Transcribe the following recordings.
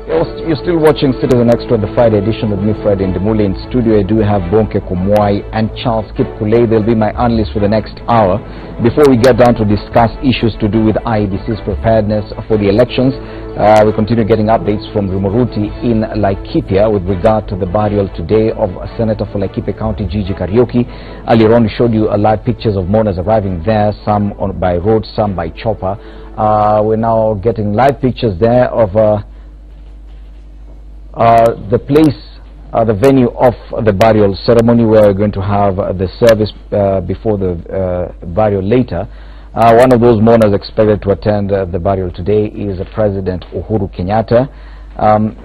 You're still watching Citizen Extra, the Friday edition with me, Friday in Demule. In studio, I do have Bonke Kumwai and Charles Kipkule. They'll be my analysts for the next hour. Before we get down to discuss issues to do with IEBC's preparedness for the elections, we continue getting updates from Rumuruti in Laikipia with regard to the burial today of Senator for Laikipia County, Gigi Kariuki. Earlier on, we showed you live pictures of mourners arriving there, some by road, some by chopper. We're now getting live pictures there of the place, the venue of the burial ceremony, where we're going to have the service before the burial later. One of those mourners expected to attend the burial today is President Uhuru Kenyatta.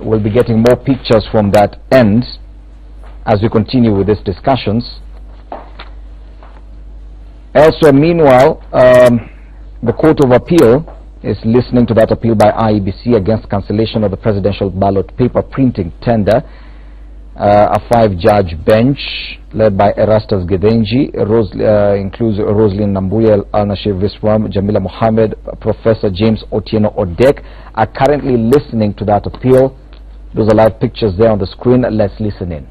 We'll be getting more pictures from that end as we continue with these discussions. Also, meanwhile, the Court of Appeal is listening to that appeal by IEBC against cancellation of the presidential ballot paper printing tender. A 5-judge bench led by Erastus Gedenji includes Roslyn Nambuya, Al-Nashir Viswam, Jamila Mohammed, Professor James Otieno Odek are currently listening to that appeal. Those are live pictures there on the screen. Let's listen in.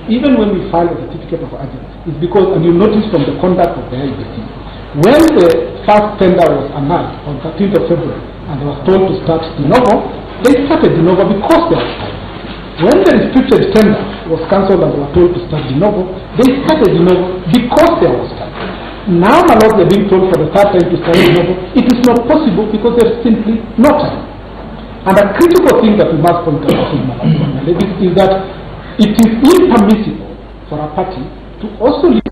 Even when we file a certificate of urgency, it's because, and you notice from the conduct of the IEBC, when the first tender was announced on 13th of February and they were told to start de novo, they started de novo because there was time. When the restricted tender was cancelled and they were told to start de novo, they started de novo because there was time. Now, my lord, they're being told for the third time to start de novo. It is not possible because there's simply no time. And a critical thing that we must point out, my ladies, is that it is impermissible for a party to also leave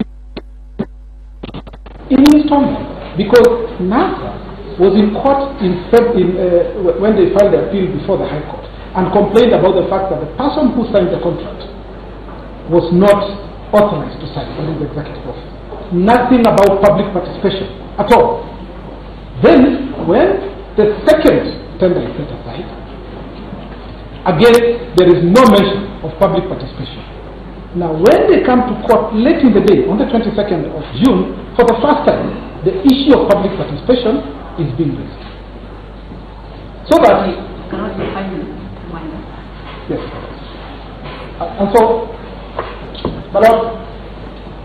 in installment, because NASA was in court when they filed the appeal before the High Court and complained about the fact that the person who signed the contract was not authorized to sign by the executive office. Nothing about public participation at all. Then, when the second tender is set aside, again, there is no mention of public participation. Now, when they come to court late in the day, on the 22nd of June, for the first time, the issue of public participation is being raised. So that... Yes. And so, but as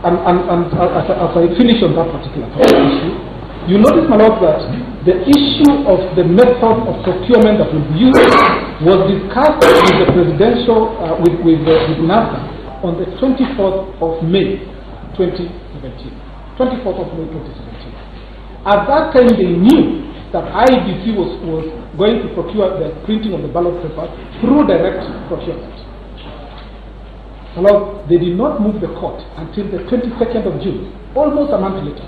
I finish on that particular issue, you notice, my lord, that the issue of the method of procurement that will be used was discussed with the presidential, with NASA, on the 24th of May 2017. 24th of May 2017. At that time, they knew that IEBC was going to procure the printing of the ballot paper through direct procurement. Well, they did not move the court until the 22nd of June, almost a month later.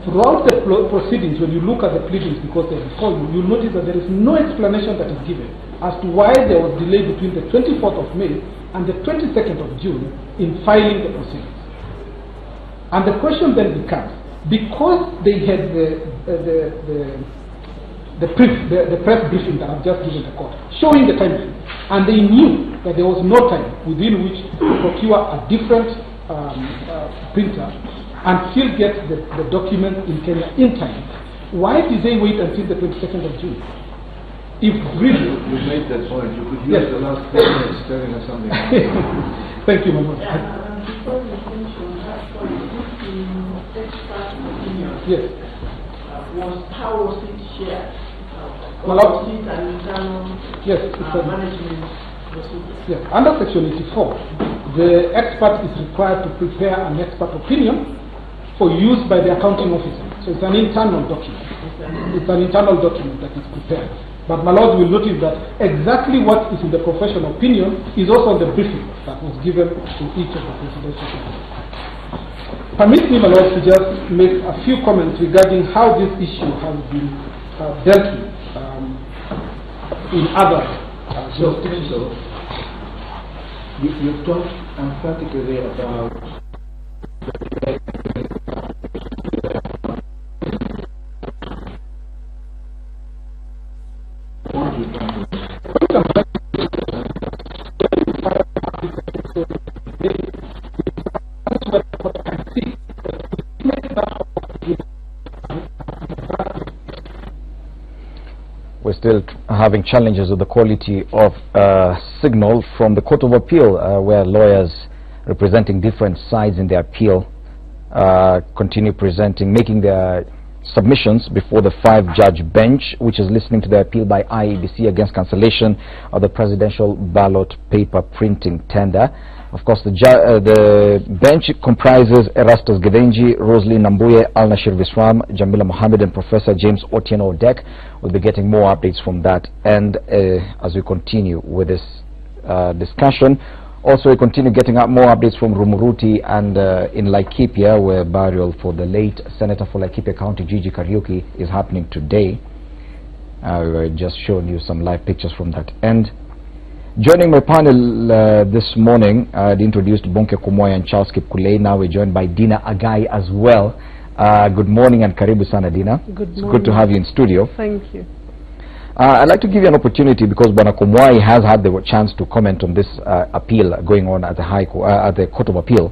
Throughout the proceedings, when you look at the pleadings, because they're before you, you'll notice that there is no explanation that is given as to why there was delay between the 24th of May and the 22nd of June in filing the proceedings. And the question then becomes, because they had the press briefing that I've just given the court, showing the timeline, and they knew that there was no time within which to procure a different printer and still get the document in Kenya in time, why did they wait until the 22nd of June? If really... You made that point. You could use the last 10 minutes telling us something. Thank you, Mama. Before we finish on that point, this expert opinion, yes. How was it shared? Was it an internal management procedure? Yes. Under Section 84, the expert is required to prepare an expert opinion for use by the accounting officer. So it's an internal document. It's an internal document that is prepared. But my lord will notice that exactly what is in the professional opinion is also the briefing that was given to each of the presidential candidates. Permit me, my lord, to just make a few comments regarding how this issue has been dealt with in other jurisdictions. So, you talked emphatically about still having challenges with the quality of signal from the Court of Appeal, where lawyers representing different sides in the appeal continue making their submissions before the 5-judge bench, which is listening to the appeal by IEBC against cancellation of the presidential ballot paper printing tender. Of course, the bench comprises Erastus Gedenji, Rosalie Nambuye, Al-Nashir Visram, Jamila Mohammed, and Professor James Otieno Odek. We'll be getting more updates from that. And as we continue with this discussion, also we continue getting up more updates from Rumuruti and in Laikipia, where burial for the late Senator for Laikipia County, Gigi Kariuki, is happening today. We're just showing you some live pictures from that end. Joining my panel this morning, I introduced Bonke Kumoya and Charles Kipkulei. Now we're joined by Dina Agai as well. Good morning and karibu sana, Dina. Good morning. It's good to have you in studio. Thank you. I'd like to give you an opportunity because Bwana Kumwai has had the chance to comment on this appeal going on at the Court of Appeal.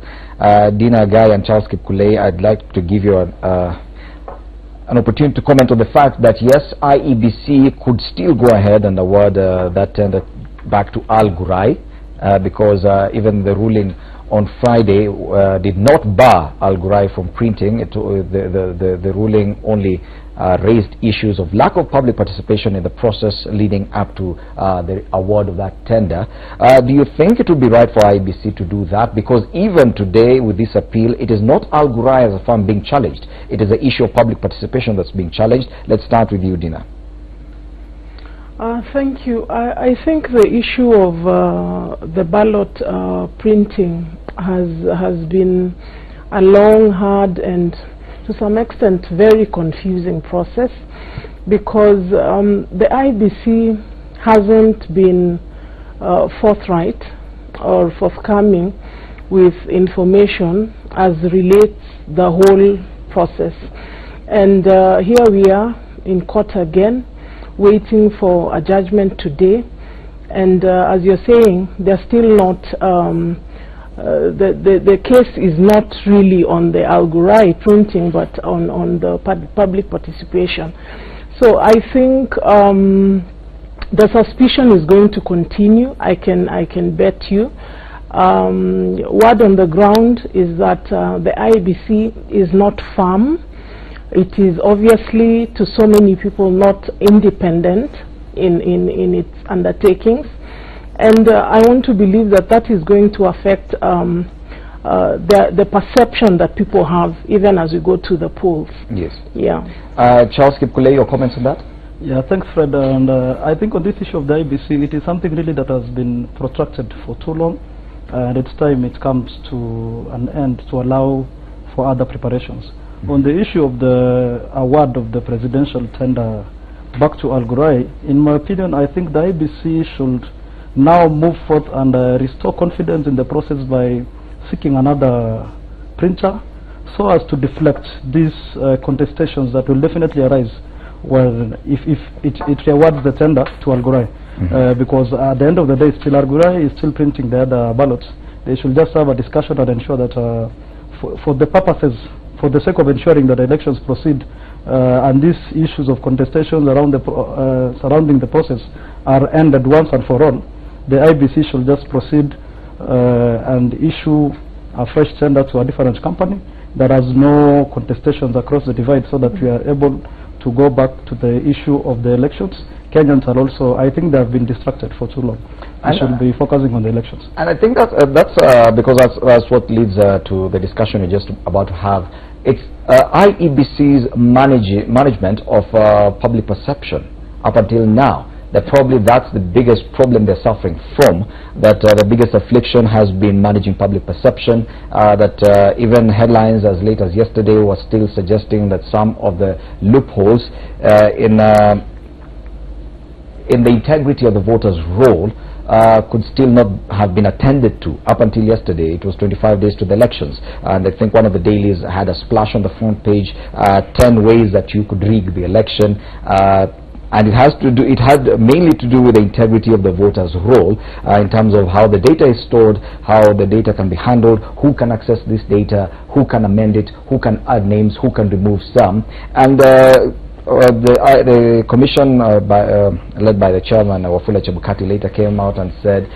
Dina Agai and Charles Kipkulei, I'd like to give you an opportunity to comment on the fact that yes, IEBC could still go ahead and award that tender back to Al Ghurair because even the ruling on Friday did not bar Al Ghurair from printing. The ruling only raised issues of lack of public participation in the process leading up to the award of that tender. Do you think it would be right for IEBC to do that? Because even today with this appeal, it is not Al Ghurair as a firm being challenged. It is the issue of public participation that's being challenged. Let's start with you, Dina. Thank you. I think the issue of the ballot printing has been a long, hard, and to some extent very confusing process because the IEBC hasn't been forthright or forthcoming with information as relates the whole process. And here we are in court again, waiting for a judgment today, and as you're saying, they're still not the case is not really on the Al Ghurair printing but on the public participation. So I think the suspicion is going to continue. I can bet you. Word on the ground is that the IEBC is not firm. It is obviously to so many people not independent in its undertakings, and I want to believe that that is going to affect the perception that people have even as we go to the polls. Yes. Yeah. Charles Kipkulei, your comments on that? Yeah, thanks, Fred. And I think on this issue of the IEBC, it is something really that has been protracted for too long, and it's time it comes to an end to allow for other preparations. On the issue of the award of the presidential tender back to Al Ghurair, in my opinion, I think the IEBC should now move forth and restore confidence in the process by seeking another printer so as to deflect these contestations that will definitely arise when if it rewards the tender to Al Ghurair. Because at the end of the day, still Al Ghurair is still printing the other ballots. They should just have a discussion and ensure that for the purposes, for the sake of ensuring that the elections proceed and these issues of contestations around surrounding the process are ended once and for all, the IEBC should just proceed and issue a fresh tender to a different company that has no contestations across the divide, so that we are able to go back to the issue of the elections. Kenyans are also, I think they have been distracted for too long. We should be focusing on the elections. And I think that's because that's what leads to the discussion we're just about to have. It's IEBC's management of public perception up until now. That probably that's the biggest problem they're suffering from, that the biggest affliction has been managing public perception, that even headlines as late as yesterday was still suggesting that some of the loopholes in the integrity of the voters' roll could still not have been attended to. Up until yesterday, it was 25 days to the elections, and I think one of the dailies had a splash on the front page, 10 ways that you could rig the election. And it had mainly to do with the integrity of the voters' roll in terms of how the data is stored, how the data can be handled, who can access this data, who can amend it, who can add names, who can remove some. And The commission led by the chairman, Wafula Chebukati, later came out and said,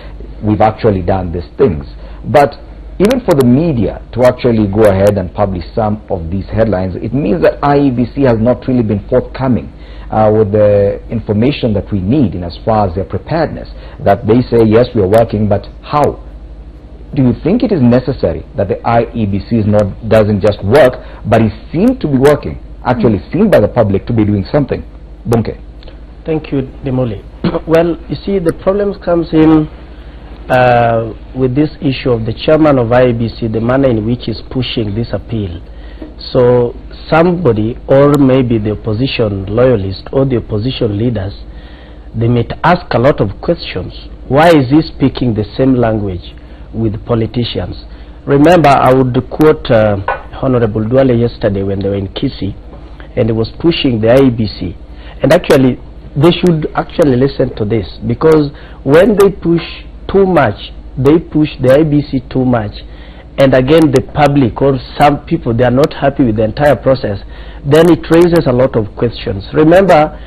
we've actually done these things. But even for the media to actually go ahead and publish some of these headlines, it means that IEBC has not really been forthcoming with the information that we need in as far as their preparedness. That they say, yes, we are working, but how? Do you think it is necessary that the IEBC doesn't just work, but is seen to be working, actually seen by the public to be doing something? Bonke. Thank you, Demoli. Well, you see, the problem comes in with this issue of the chairman of IEBC, the manner in which he's pushing this appeal. So somebody, or maybe the opposition loyalists or the opposition leaders, they may ask a lot of questions. Why is he speaking the same language with politicians? Remember, I would quote Honorable Duale yesterday when they were in Kisii, and he was pushing the IEBC. And actually, they should actually listen to this, because when they push too much, they push the IEBC too much, and again the public or some people, they are not happy with the entire process, then it raises a lot of questions. Remember,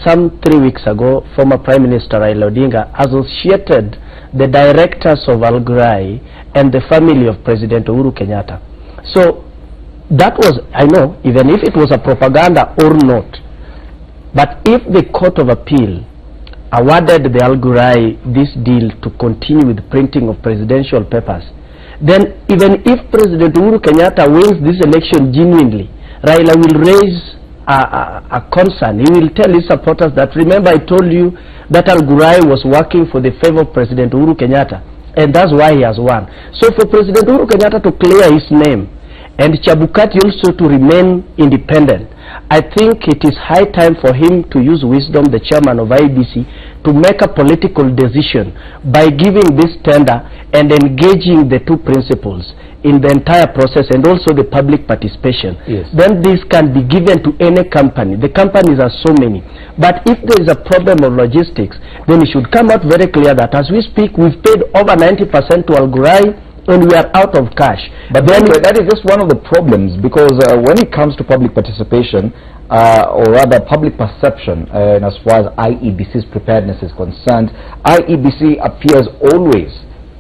some 3 weeks ago, former Prime Minister Raila Odinga associated the directors of Al Ghurair and the family of President Uhuru Kenyatta. So that was, I know, even if it was a propaganda or not, but if the Court of Appeal awarded the Al Ghurair this deal to continue with printing of presidential papers, then even if President Uhuru Kenyatta wins this election genuinely, Raila will raise a concern. He will tell his supporters that, remember, I told you that Al Ghurair was working for the favor of President Uhuru Kenyatta, and that's why he has won. So for President Uhuru Kenyatta to clear his name and Chebukati also to remain independent, I think it is high time for him to use wisdom, the chairman of IEBC, to make a political decision by giving this tender and engaging the two principals in the entire process and also the public participation. Yes. Then this can be given to any company. The companies are so many. But if there is a problem of logistics, then it should come out very clear that as we speak, we've paid over 90% to Al Ghurair and we are out of cash. But then that is just one of the problems, because when it comes to public participation, or rather public perception, as far as IEBC's preparedness is concerned, IEBC appears always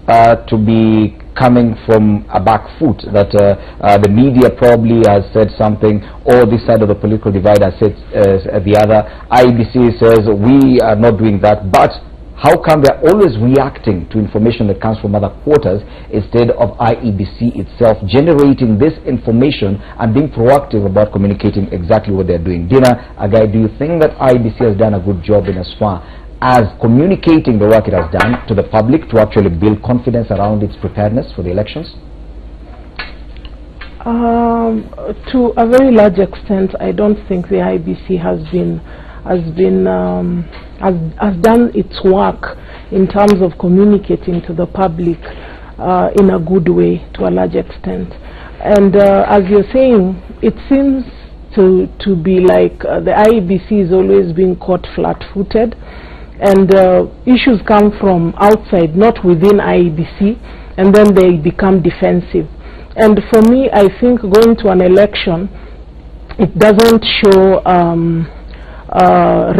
to be coming from a back foot, that the media probably has said something, or this side of the political divide has said the other. IEBC says we are not doing that, but how come they're always reacting to information that comes from other quarters instead of IEBC itself generating this information and being proactive about communicating exactly what they're doing? Dina Agai, do you think that IEBC has done a good job in as far as communicating the work it has done to the public to actually build confidence around its preparedness for the elections? To a very large extent, I don't think the IEBC has done its work in terms of communicating to the public in a good way to a large extent. And as you're saying, it seems to be like the IEBC is always being caught flat-footed, and issues come from outside, not within IEBC, and then they become defensive. And for me, I think going to an election, it doesn't show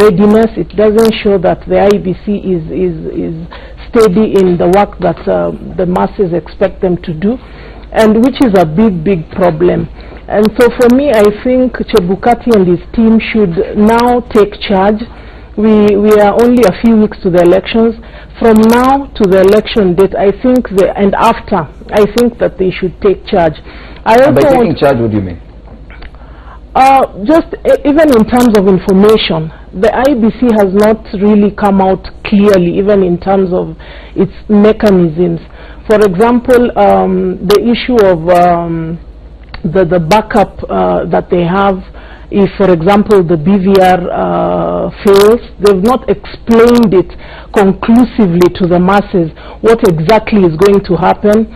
readiness. It doesn't show that the IEBC is steady in the work that the masses expect them to do, and which is a big problem. And so for me, I think Chebukati and his team should now take charge. We are only a few weeks to the elections. From now to the election date, I think and after, I think that they should take charge. And by taking charge, what do you mean? Just even in terms of information, the IEBC has not really come out clearly, even in terms of its mechanisms. For example, the issue of the backup that they have, if, for example, the BVR fails, they've not explained it conclusively to the masses what exactly is going to happen.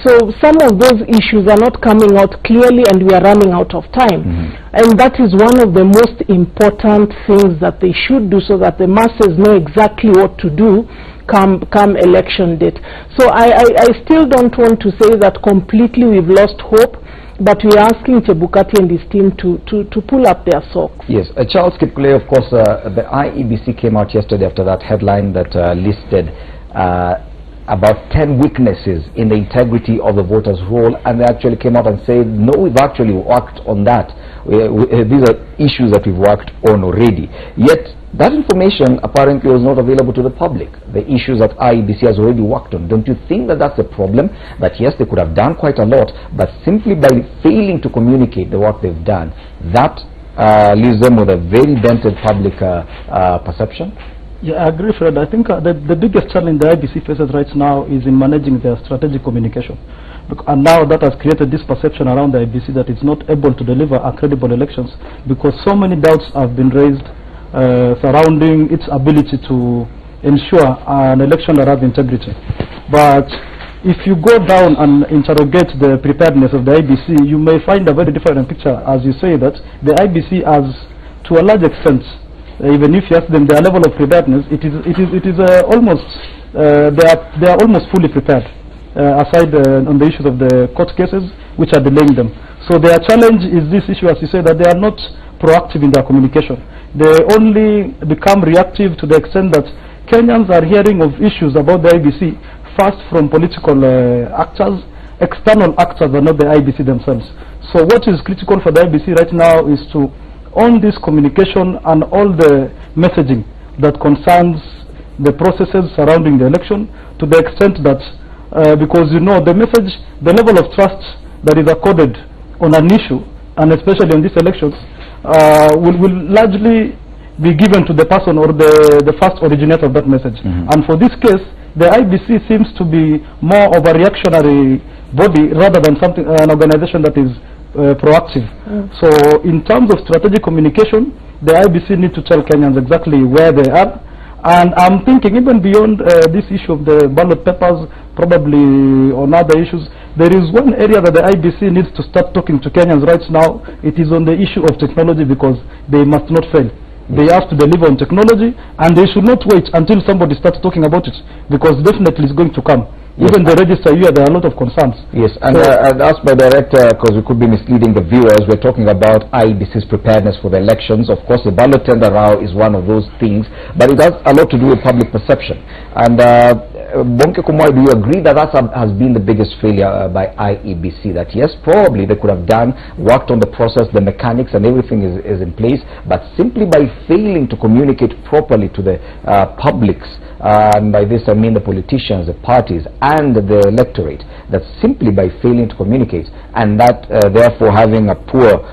So some of those issues are not coming out clearly, and we are running out of time. And that is one of the most important things that they should do, so that the masses know exactly what to do come election date. So I still don't want to say that completely we've lost hope. But we are asking Chebukati and his team to pull up their socks. Yes, Charles Kipkule, of course, the IEBC came out yesterday after that headline that listed about 10 weaknesses in the integrity of the voters' roll, and they actually came out and said, no, we've actually worked on that. These are issues that we've worked on already. Yet, that information apparently was not available to the public. The issues that IEBC has already worked on. Don't you think that that's a problem? That yes, they could have done quite a lot, but simply by failing to communicate the work they've done, that leaves them with a very dented public perception? Yeah, I agree, Fred. I think the biggest challenge the IEBC faces right now is in managing their strategic communication. And now that has created this perception around the IEBC that it's not able to deliver credible elections, because so many doubts have been raised surrounding its ability to ensure an election that has integrity. But if you go down and interrogate the preparedness of the IEBC, you may find a very different picture, as you say that the IEBC has, to a large extent, even if you ask them their level of preparedness, it is almost they are almost fully prepared, aside on the issues of the court cases which are delaying them. So their challenge is this issue, as you say, that they are not proactive in their communication. They only become reactive to the extent that Kenyans are hearing of issues about the IEBC first from political actors, external actors, and not the IEBC themselves. So what is critical for the IEBC right now is to own this communication and all the messaging that concerns the processes surrounding the election, to the extent that because you know the message, the level of trust that is accorded on an issue, and especially on these elections, will largely be given to the person or the first originator of that message. And for this case, the IEBC seems to be more of a reactionary body rather than something, an organization that is proactive. So in terms of strategic communication, the IEBC need to tell Kenyans exactly where they are. And I'm thinking even beyond this issue of the ballot papers, probably on other issues, there is one area that the IEBC needs to start talking to Kenyans right now. It is on the issue of technology, because they must not fail. They have to deliver on technology, and they should not wait until somebody starts talking about it, because definitely it's going to come. Yes. Even the register here, there are a lot of concerns. Yes, and I'd ask my director, because we could be misleading the viewers, we're talking about IEBC's preparedness for the elections. Of course, the ballot tender row is one of those things, but it has a lot to do with public perception. And Bonke Kumwai, do you agree that that has been the biggest failure by IEBC? That yes, probably they could have worked on the process, the mechanics and everything is in place, but simply by failing to communicate properly to the publics, and by this I mean the politicians, the parties, and the electorate, that simply by failing to communicate, and that therefore having a poor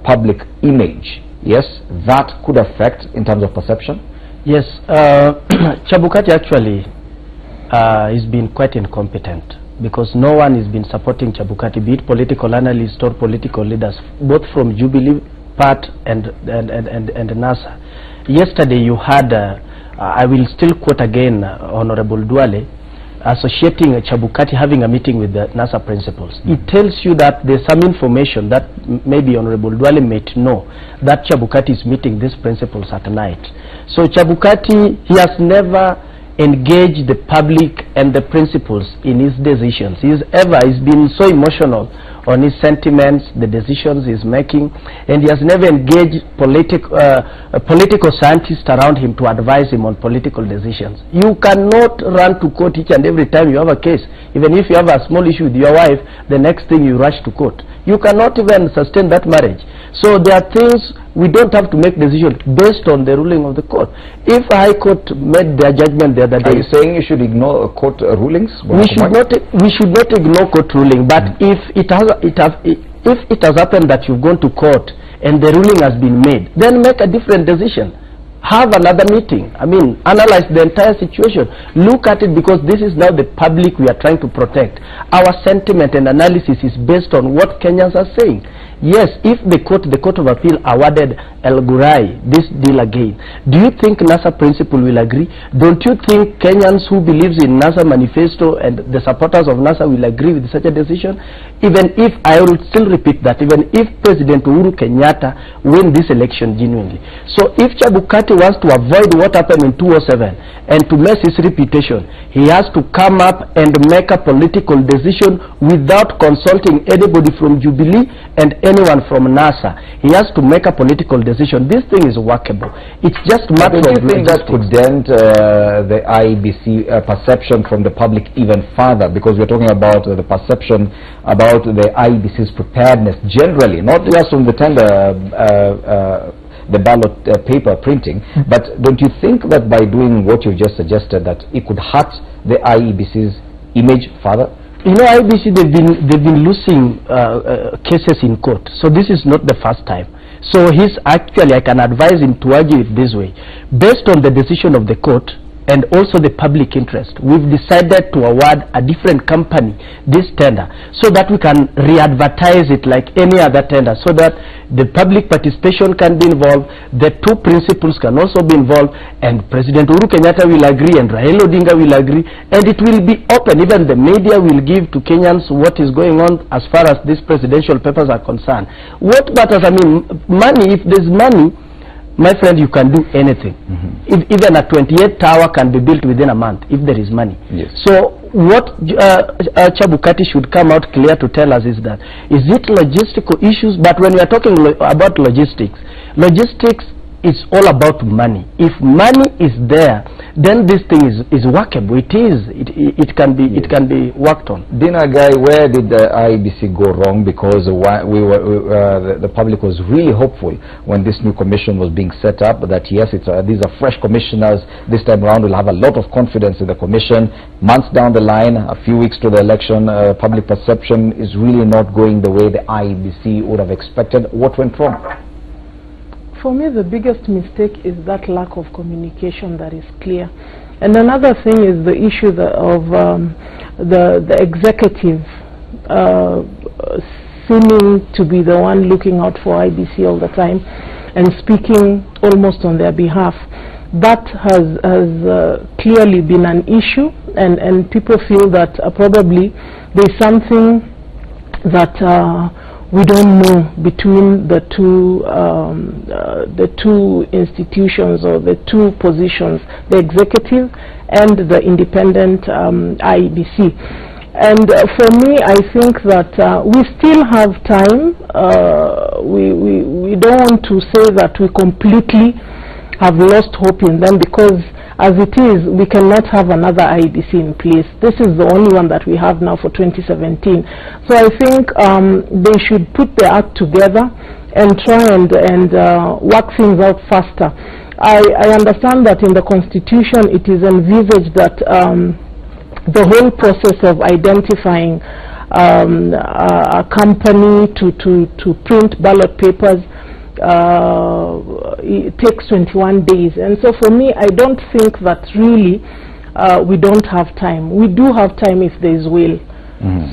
public image, yes, that could affect in terms of perception? Yes, Chebukati actually has been quite incompetent, because no one has been supporting Chebukati, be it political analysts or political leaders, both from Jubilee Part and NASA. Yesterday you had, I will still quote again Honorable Duale, associating Chebukati having a meeting with the NASA principals. It tells you that there's some information that maybe Honorable Duale might know, that Chebukati is meeting these principals at night. So Chebukati, he has never engaged the public and the principals in his decisions. He's been so emotional on his sentiments, the decisions he's making, and he has never engaged political scientists around him to advise him on political decisions. You cannot run to court each and every time you have a case. Even if you have a small issue with your wife, the next thing you rush to court. You cannot even sustain that marriage. So there are things we don't have to make decisions based on the ruling of the court. If a high court made their judgment the other day, are you saying you should ignore court rulings? We should not ignore court ruling. But if it has happened that you've gone to court and the ruling has been made, then make a different decision. Have another meeting. I mean, analyze the entire situation. Look at it, because this is now the public we are trying to protect. Our sentiment and analysis is based on what Kenyans are saying. Yes, if the Court of Appeal awarded El Gurai this deal again, do you think NASA principal will agree? Don't you think Kenyans who believes in NASA manifesto and the supporters of NASA will agree with such a decision? Even if, I will still repeat that, even if President Uhuru Kenyatta win this election genuinely. So if Chebukati wants to avoid what happened in 2007 and to mess his reputation, he has to come up and make a political decision without consulting anybody from Jubilee and anyone from NASA. He has to make a political decision. This thing is workable. It's just matter of do you think that could dent the IEBC perception from the public even further? Because we're talking about the perception about the IEBC's preparedness generally, not just on the tender, the ballot paper printing, but don't you think that by doing what you just suggested that it could hurt the IEBC's image further? You know, IEBC, they've been losing cases in court, so this is not the first time. So I can advise him to argue it this way. Based on the decision of the court and also the public interest, we've decided to award a different company this tender so that we can re-advertise it like any other tender, so that the public participation can be involved, the two principals can also be involved, and President Uhuru Kenyatta will agree and Raila Odinga will agree, and it will be open. Even the media will give to Kenyans what is going on as far as these presidential papers are concerned. What matters, I mean, money, if there's money, my friend, you can do anything. Even a 28th tower can be built within a month if there is money. Yes. So what Chabukati should come out clear to tell us is that, is it logistical issues? But when we are talking about logistics is all about money. If money is there, then this thing is workable. It can be worked on. Dinner guy, where did the IEBC go wrong? Because the public was really hopeful when this new commission was being set up that yes, these are fresh commissioners. This time around, we'll have a lot of confidence in the commission. Months down the line, a few weeks to the election, public perception is really not going the way the IEBC would have expected. What went wrong? For me, the biggest mistake is that lack of communication that is clear. And another thing is the issue of the executive seeming to be the one looking out for IEBC all the time and speaking almost on their behalf. That has clearly been an issue, and people feel that probably there's something that we don't know between the two institutions or the two positions, the executive and the independent IEBC. And for me, I think that we still have time. We don't want to say that we completely have lost hope in them, because as it is, we cannot have another IEBC in place. This is the only one that we have now for 2017. So I think they should put their act together and try and work things out faster. I understand that in the Constitution it is envisaged that the whole process of identifying a company to print ballot papers it takes 21 days, and so for me, I don't think that really we don't have time. We do have time if there is will.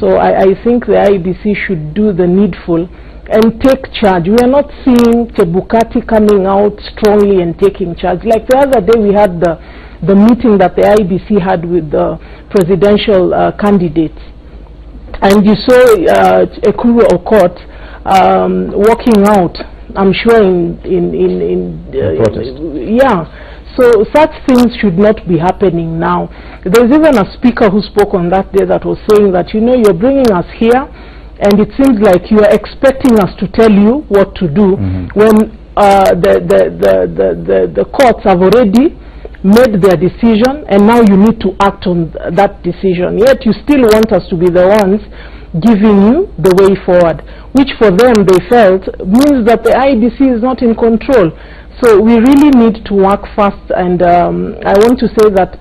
So I think the IEBC should do the needful and take charge. We are not seeing Chebukati coming out strongly and taking charge. Like the other day we had the meeting that the IEBC had with the presidential candidates, and you saw Ekuru Okot walking out, I'm sure in protest. Yeah, so such things should not be happening now. There's even a speaker who spoke on that day that was saying that, you know, you're bringing us here and it seems like you are expecting us to tell you what to do when the courts have already made their decision and now you need to act on that decision. Yet you still want us to be the ones giving you the way forward, which for them they felt means that the IEBC is not in control. So we really need to work fast, and I want to say that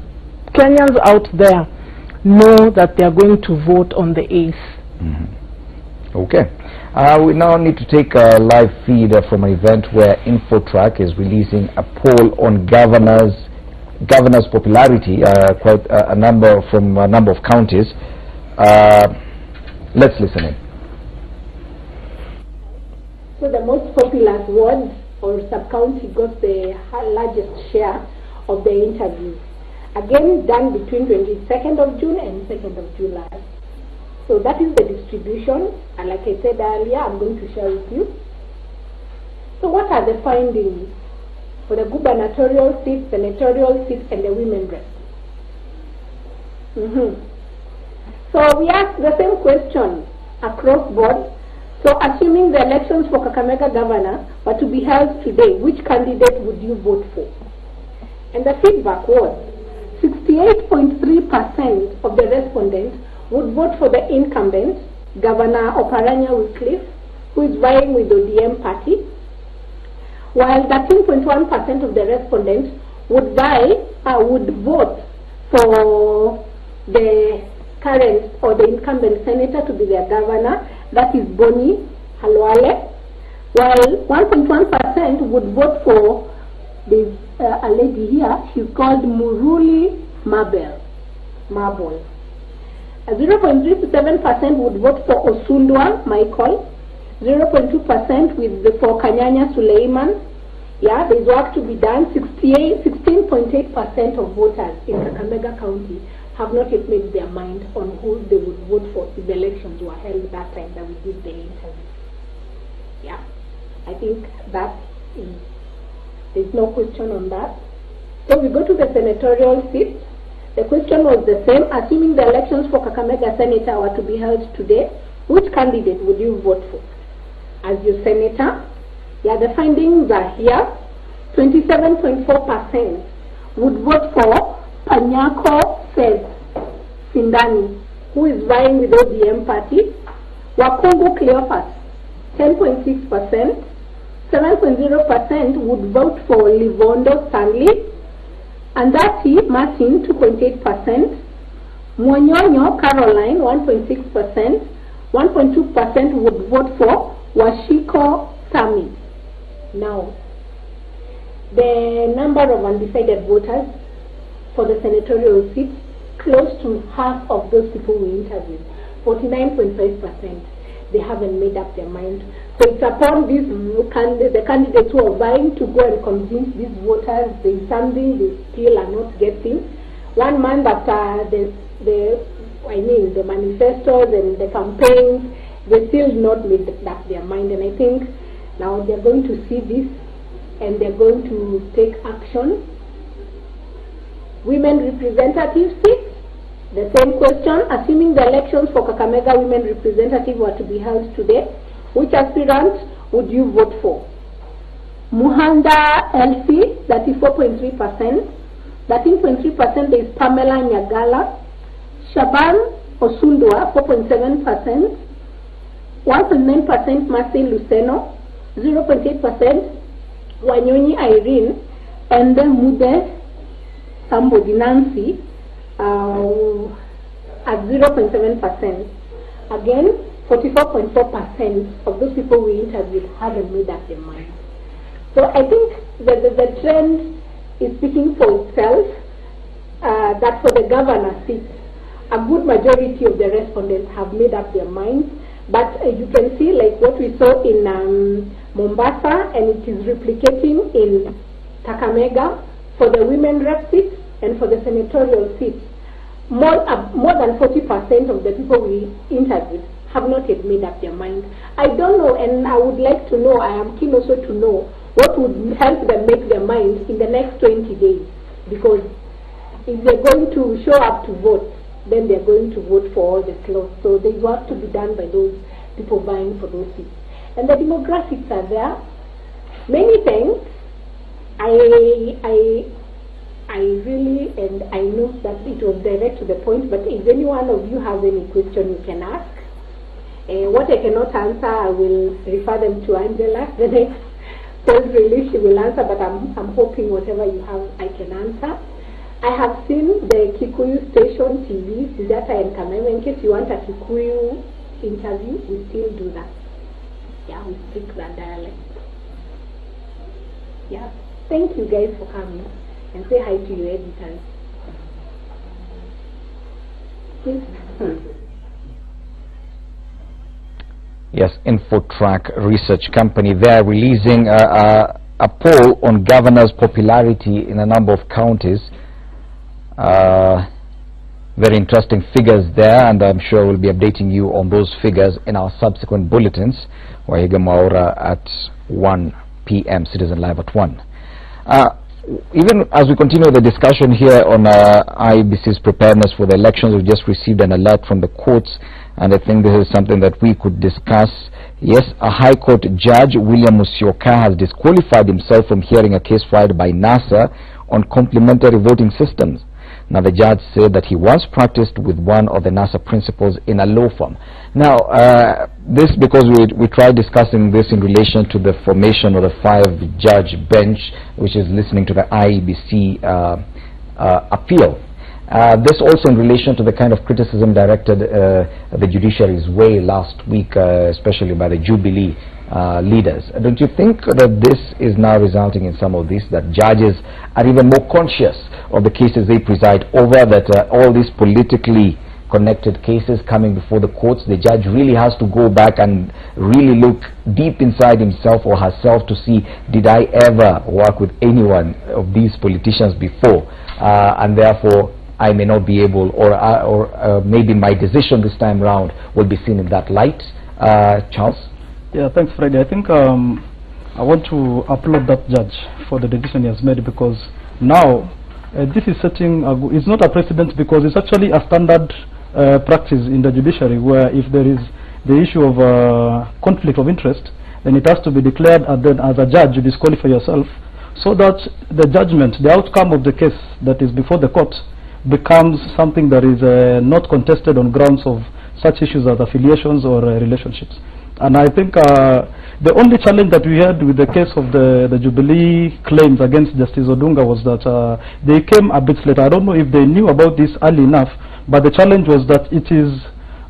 Kenyans out there know that they are going to vote on the 8th. Okay. We now need to take a live feed from an event where InfoTrack is releasing a poll on governor's popularity, quite a number of counties. Let's listen in. So the most popular ward or sub-county got the largest share of the interviews. Again, done between 22nd of June and 2nd of July. So that is the distribution, and like I said earlier, I'm going to share with you. So what are the findings? for the gubernatorial seat, senatorial seat, and the women rep. So we asked the same question across board. So assuming the elections for Kakamega governor were to be held today, which candidate would you vote for? And the feedback was 68.3% of the respondents would vote for the incumbent, Governor Oparanya Wycliffe, who is vying with the ODM party, while 13.1% of the respondents would vote for the current or the incumbent senator to be their governor, that is Boni Halwale, while 1.1% would vote for a lady here. She's called Muruli Mabel. 0.37% would vote for Osundwa Michael, 0.2% for Kanyanya Suleiman. Yeah, there's work to be done. 16.8% of voters in Kakamega County have not yet made their mind on who they would vote for if the elections were held that time that we did the interview. Yeah, I think that is, there's no question on that. So we go to the senatorial seat. The question was the same. Assuming the elections for Kakamega Senator were to be held today, which candidate would you vote for as your senator? Yeah, the findings are here. 27.4% would vote for Panyako Sindani, who is vying with ODM party. Wakongo Cleopas, 10.6%. 7.0% would vote for Livondo Stanley. Andati Martin, 2.8%. Mwanyonyo Caroline, 1.6%. 1.2% would vote for Washiko Sami. Now, the number of undecided voters for the senatorial seat, close to half of those people we interviewed, 49.5%, they haven't made up their mind. So it's upon these the candidates who are vying to go and convince these voters there's something they still are not getting. 1 month after the manifestos and the campaigns, they still not made up their mind. And I think now they're going to see this and they're going to take action. Women representative seats, the same question. Assuming the elections for Kakamega women representative were to be held today, which aspirant would you vote for? Muhanda Elsie, 34.3%. 13.3% is Pamela Nyagala. Shaban Osundwa, 4.7%. 1.9% Marcin Luceno. 0.8% Wanyonyi Irene. And then Mude Sambodi Nancy at 0.7%. Again, 44.4% of those people we interviewed haven't made up their mind. So I think that the trend is speaking for itself, that for the governor seat, a good majority of the respondents have made up their minds. But you can see like what we saw in Mombasa, and it is replicating in Kakamega for the women rep seats and for the senatorial seats. More than 40% of the people we interviewed have not yet made up their mind. I don't know, and I would like to know, I am keen also to know what would help them make their mind in the next 20 days. Because if they're going to show up to vote, then they're going to vote for all the slots. So there's work to be done by those people vying for those seats. And the demographics are there. Many things, I really, and I know that it was direct to the point, but if any one of you has any question, you can ask. What I cannot answer, I will refer them to Angela. The next press release she will answer, but I'm hoping whatever you have, I can answer. I have seen the Kikuyu station TV, Sujata and Kameme. In case you want a Kikuyu interview, we still do that. Yeah, we speak that dialect. Yeah, thank you guys for coming. And say hi to your editors. Please. Yes, InfoTrack research company. They're releasing a poll on governor's popularity in a number of counties. Very interesting figures there, and I'm sure we'll be updating you on those figures in our subsequent bulletins. Wahiga Maura at 1 p.m. Citizen Live at 1. Even as we continue the discussion here on IEBC's preparedness for the elections, we just received an alert from the courts, and I think this is something that we could discuss. Yes, a High Court judge, William Musyoka, has disqualified himself from hearing a case filed by NASA on complementary voting systems. Now, the judge said that he once practiced with one of the NASA principals in a law firm. Now, this because we tried discussing this in relation to the formation of the 5-judge bench, which is listening to the IEBC appeal. This also in relation to the kind of criticism directed the judiciary's way last week, especially by the Jubilee leaders. Don't you think that this is now resulting in some of this, that judges are even more conscious of the cases they preside over, that all these politically connected cases coming before the courts, the judge really has to go back and really look deep inside himself or herself to see, did I ever work with anyone of these politicians before, and therefore I may not be able, or maybe my decision this time round will be seen in that light. Charles? Yeah, thanks, Freddie. I think I want to applaud that judge for the decision he has made, because now this is setting, it's not a precedent, because it's actually a standard practice in the judiciary, where if there is the issue of conflict of interest, then it has to be declared, and then as a judge you disqualify yourself, so that the judgment, the outcome of the case that is before the court becomes something that is not contested on grounds of such issues as affiliations or relationships. And I think the only challenge that we had with the case of the Jubilee claims against Justice Odunga was that they came a bit later. I don't know if they knew about this early enough, but the challenge was that it is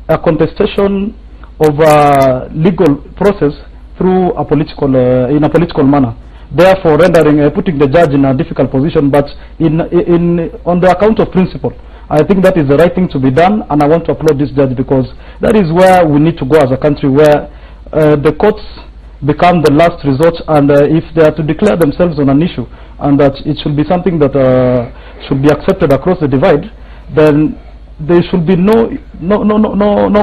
a contestation of a legal process through a political, in a political manner, therefore rendering, putting the judge in a difficult position, but on the account of principle. I think that is the right thing to be done, and I want to applaud this judge, because that is where we need to go as a country, where the courts become the last resort, and if they are to declare themselves on an issue, and that it should be something that should be accepted across the divide, then there should be no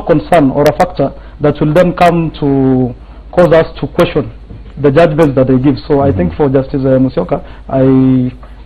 concern or a factor that will then come to cause us to question the judgments that they give. So I think for Justice Musyoka,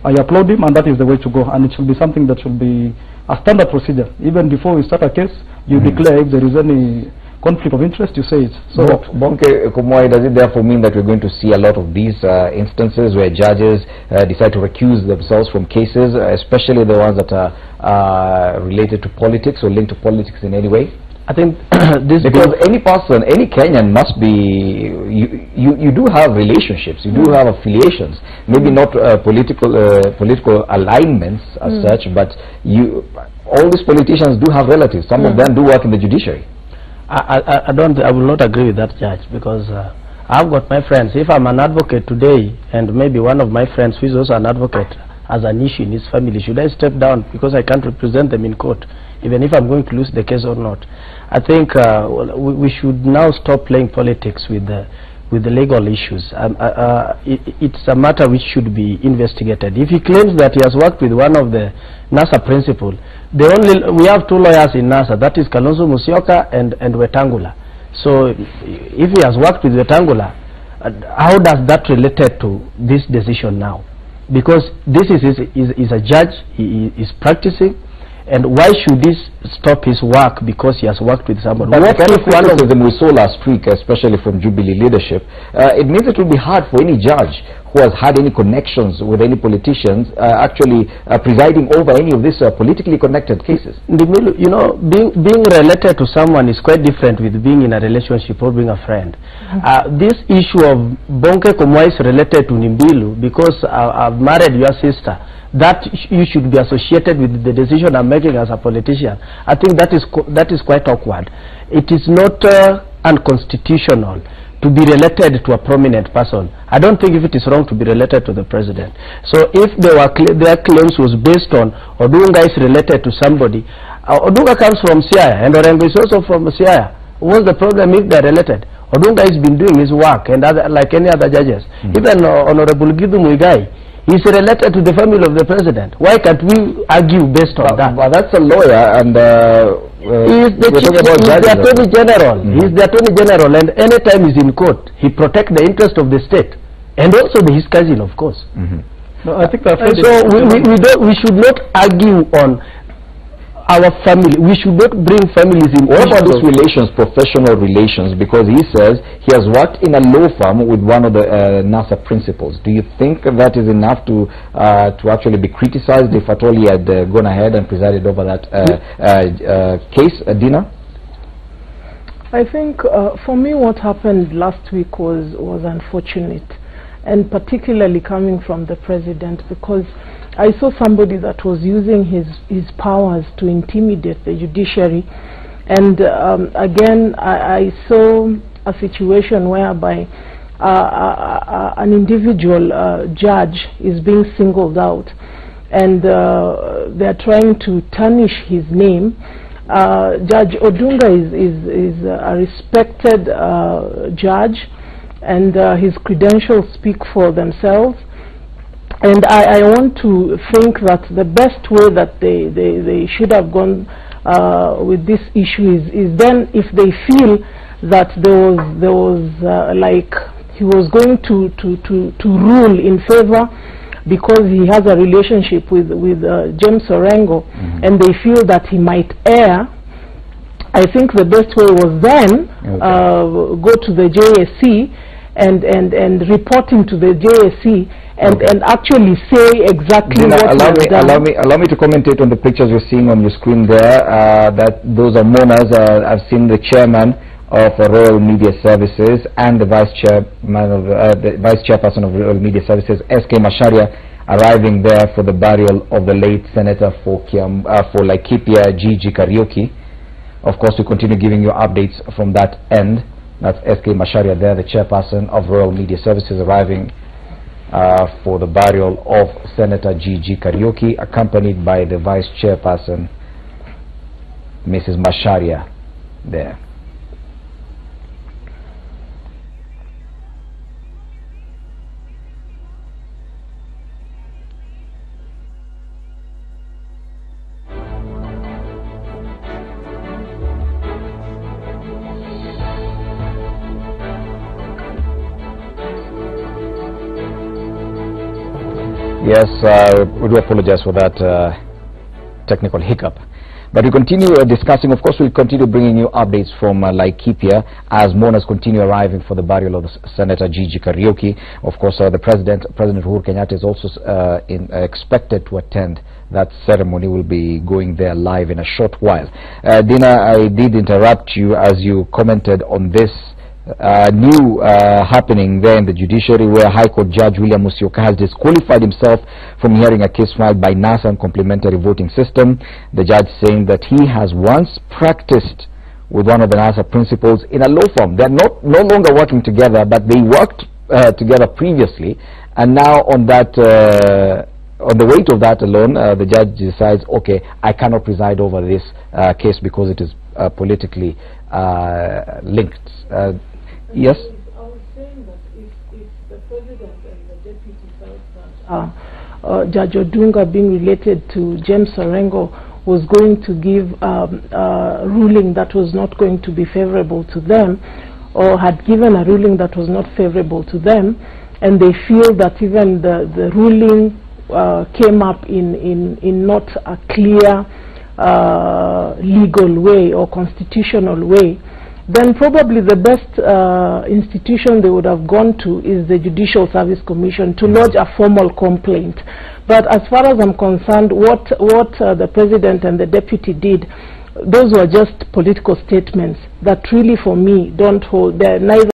I applaud him, and that is the way to go, and it should be something that should be a standard procedure. Even before we start a case, you declare if there is any conflict of interest, you say it. So, Bonke Komwai, does it therefore mean that we're going to see a lot of these instances where judges decide to recuse themselves from cases, especially the ones that are related to politics or linked to politics in any way? I think this, because any person, any Kenyan must be, you do have relationships, you do have affiliations, maybe not political alignments as such, but all these politicians do have relatives. Some of them do work in the judiciary. I will not agree with that, judge, because I've got my friends. If I'm an advocate today, and maybe one of my friends who is also an advocate has an issue in his family, should I step down because I can't represent them in court, even if I'm going to lose the case or not? I think we should now stop playing politics with the legal issues. It's a matter which should be investigated. If he claims that he has worked with one of the NASA principals, we have 2 lawyers in NASA, that is Kalonzo Musyoka and Wetangula. So if he has worked with Wetangula, how does that relate to this decision now? Because this is a judge, he is practicing, and why should this stop his work because he has worked with somebody? But what if one of them we saw last week, especially from Jubilee leadership, it means it will be hard for any judge who has had any connections with any politicians actually presiding over any of these politically connected cases. You know, being related to someone is quite different with being in a relationship or being a friend. This issue of Bonke Komwai is related to Nimbilu because I've married your sister. That you should be associated with the decision I'm making as a politician. I think that is quite awkward. It is not unconstitutional to be related to a prominent person. I don't think if it is wrong to be related to the president. So if their claims was based on Odunga is related to somebody, Odunga comes from Siaya and Orengo is also from Siaya. What's the problem if they're related? Odunga has been doing his work and like any other judges. Even Honorable Gidu Muigai, he's related to the family of the president. Why can't we argue based on that? But that's a lawyer, and he's the Attorney General. He's the Attorney General, and anytime he's in court, he protects the interest of the state, and also his cousin, of course. No, I think so we should not argue on our family. We should not bring families in. What about these relations, professional relations? Because he says he has worked in a law firm with one of the NASA principals. Do you think that is enough to actually be criticized if at all he had gone ahead and presided over that case, Dina? I think for me what happened last week was unfortunate, and particularly coming from the president, because I saw somebody that was using his powers to intimidate the judiciary. And again, I saw a situation whereby an individual judge is being singled out, and they're trying to tarnish his name. Judge Odunga is a respected judge, and his credentials speak for themselves. And I want to think that the best way that they should have gone with this issue is then, if they feel that there was like he was going to rule in favor because he has a relationship with James Orengo, and they feel that he might err, I think the best way was then go to the JSC and reporting to the JSC and actually say exactly what allow me to commentate on the pictures you're seeing on your screen there. That those are mourners. I've seen the chairman of Royal Media Services and the vice chairperson of Royal Media Services, SK Macharia, arriving there for the burial of the late senator for Laikipia, Gigi Kariuki. Of course, we continue giving you updates from that end. That's SK Macharia there, the chairperson of Royal Media Services, arriving for the burial of Senator Gigi Kariuki, accompanied by the vice chairperson, Mrs. Macharia there. Yes, we do apologize for that technical hiccup. But we continue discussing. Of course, we'll continue bringing you updates from Laikipia as mourners continue arriving for the burial of Senator Gigi Kariuki. Of course, the President Uhuru Kenyatta is also expected to attend that ceremony. Will be going there live in a short while. Dina, I did interrupt you as you commented on this new happening there in the judiciary, where High Court Judge William Musyoka has disqualified himself from hearing a case filed by NASA on complementary voting system. The judge saying that he has once practiced with one of the NASA principals in a law firm. They're no longer working together, but they worked together previously, and now on that on the weight of that alone, the judge decides, okay, I cannot preside over this case because it is politically linked. Yes? I was saying that if the President and the Deputy felt that Judge Odunga, being related to James Orengo, was going to give a ruling that was not going to be favorable to them, or had given a ruling that was not favorable to them, and they feel that even the ruling came up in not a clear legal way or constitutional way, then probably the best institution they would have gone to is the Judicial Service Commission to lodge a formal complaint. But as far as I'm concerned, what the President and the Deputy did, those were just political statements that really, for me, don't hold. They're neither